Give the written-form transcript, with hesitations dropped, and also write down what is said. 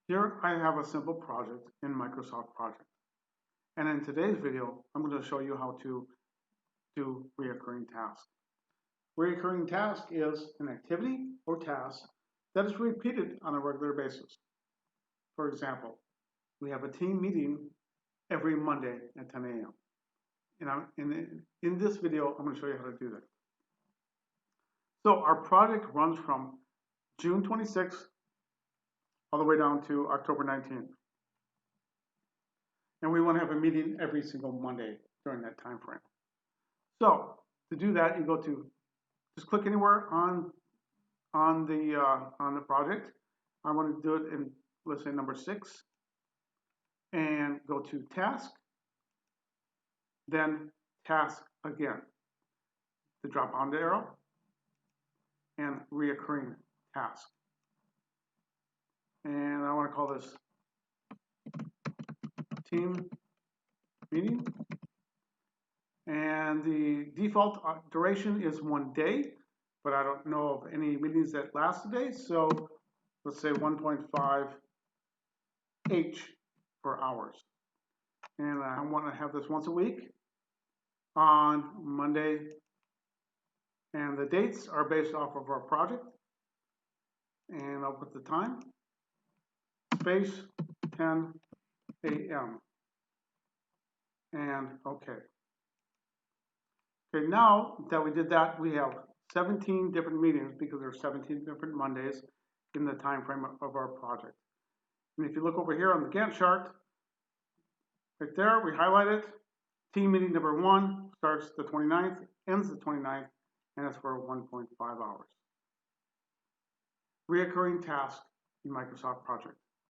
Here I have a simple project in Microsoft Project. And in today's video, I'm going to show you how to do reoccurring tasks. Reoccurring task is an activity or task that is repeated on a regular basis. For example, we have a team meeting every Monday at 10 a.m. And in this video, I'm going to show you how to do that. So our project runs from June 26th all the way down to October 19th. And we want to have a meeting every single Monday during that time frame. So to do that, you go to just click anywhere on the project. I want to do it in, let's say, number 6, and go to Task, then Task again. The drop-down arrow and reoccurring task. And I want to call this team meeting. And the default duration is 1 day, but I don't know of any meetings that last a day. So let's say 1.5 H for hours. And I want to have this once a week on Monday. And the dates are based off of our project. And I'll put the time, space 10 a.m. And okay. Okay, now that we did that, we have 17 different meetings because there are 17 different Mondays in the time frame of our project. And if you look over here on the Gantt chart, right there, we highlight it. Team meeting number 1 starts the 29th, ends the 29th, and it's for 1.5 hours. Reoccurring task in Microsoft Project.